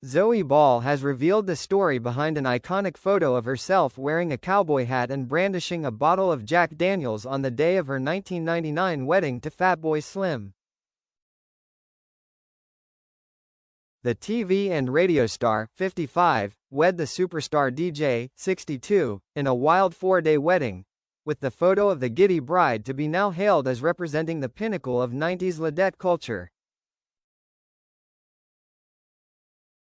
Zoe Ball has revealed the story behind an iconic photo of herself wearing a cowboy hat and brandishing a bottle of Jack Daniels on the day of her 1999 wedding to Fatboy Slim. The TV and radio star, 55, wed the superstar DJ, 62, in a wild 4-day wedding, with the photo of the giddy bride to be now hailed as representing the pinnacle of 90s Ladette culture.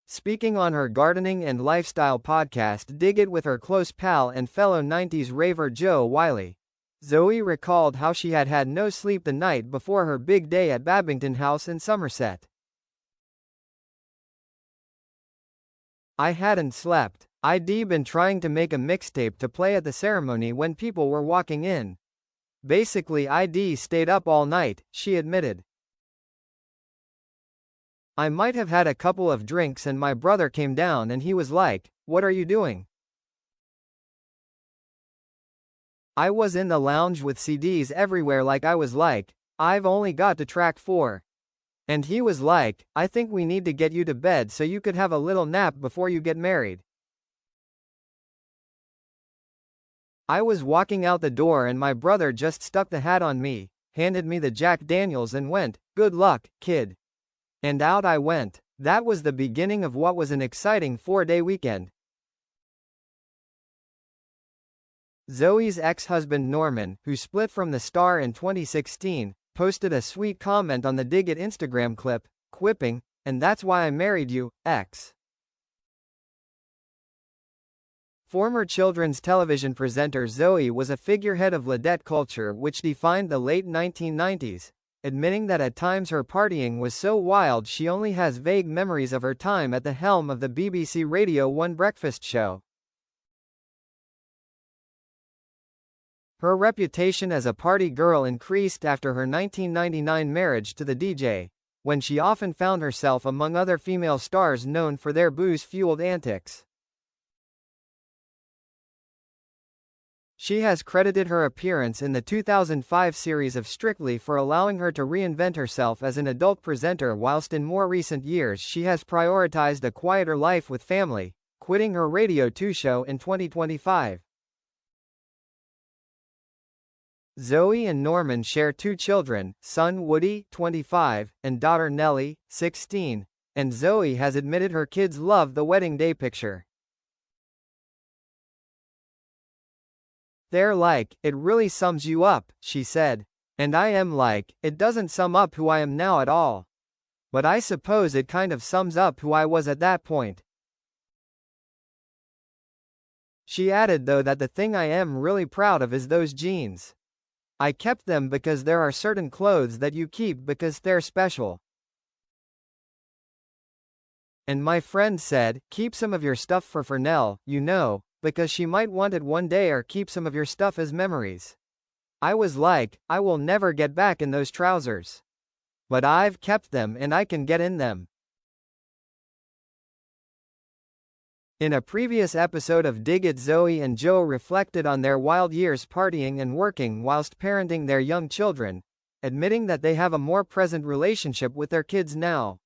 Speaking on her gardening and lifestyle podcast Dig It with her close pal and fellow 90s raver Joe Wiley, Zoe recalled how she had had no sleep the night before her big day at Babington House in Somerset. "I hadn't slept. I'd been trying to make a mixtape to play at the ceremony when people were walking in. Basically I'd stayed up all night," she admitted. "I might have had a couple of drinks and my brother came down and he was like, 'What are you doing?' I was in the lounge with CDs everywhere like I was like, 'I've only got to track 4. And he was like, 'I think we need to get you to bed so you could have a little nap before you get married.' I was walking out the door and my brother just stuck the hat on me, handed me the Jack Daniels and went, 'Good luck, kid.' And out I went. That was the beginning of what was an exciting 4-day weekend." Zoe's ex-husband Norman, who split from the star in 2016, posted a sweet comment on the Dig It Instagram clip, quipping, "And that's why I married you, X." Former children's television presenter Zoe was a figurehead of Ladette culture which defined the late 1990s, admitting that at times her partying was so wild she only has vague memories of her time at the helm of the BBC Radio 1 breakfast show. Her reputation as a party girl increased after her 1999 marriage to the DJ, when she often found herself among other female stars known for their booze-fueled antics. She has credited her appearance in the 2005 series of Strictly for allowing her to reinvent herself as an adult presenter, whilst in more recent years she has prioritized a quieter life with family, quitting her Radio 2 show in 2025. Zoe and Norman share 2 children, son Woody, 25, and daughter Nellie, 16, and Zoe has admitted her kids love the wedding day picture. "They're like, 'It really sums you up,'" she said. "And I am like, 'It doesn't sum up who I am now at all. But I suppose it kind of sums up who I was at that point." She added though that the thing I am really proud of is those jeans. "I kept them because there are certain clothes that you keep because they're special. And my friend said, 'Keep some of your stuff for Fernell, you know, because she might want it one day, or keep some of your stuff as memories.' I was like, I will never get back in those trousers. But I've kept them and I can get in them." In a previous episode of Dig It, Zoe and Joe reflected on their wild years partying and working whilst parenting their young children, admitting that they have a more present relationship with their kids now.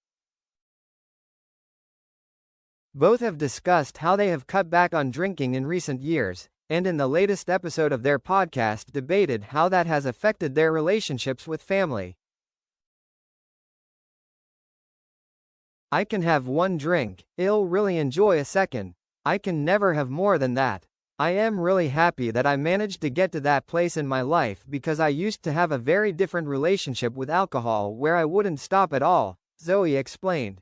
Both have discussed how they have cut back on drinking in recent years, and in the latest episode of their podcast debated how that has affected their relationships with family. "I can have one drink, I'll really enjoy a second. I can never have more than that. I am really happy that I managed to get to that place in my life because I used to have a very different relationship with alcohol where I wouldn't stop at all," Zoe explained.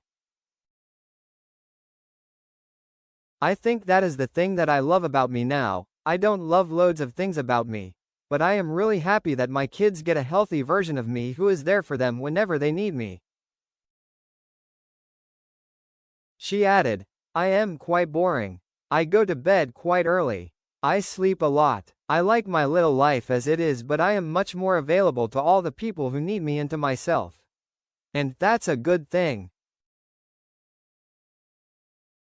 "I think that is the thing that I love about me now. I don't love loads of things about me. But I am really happy that my kids get a healthy version of me who is there for them whenever they need me." She added, "I am quite boring. I go to bed quite early. I sleep a lot. I like my little life as it is, but I am much more available to all the people who need me and to myself. And that's a good thing."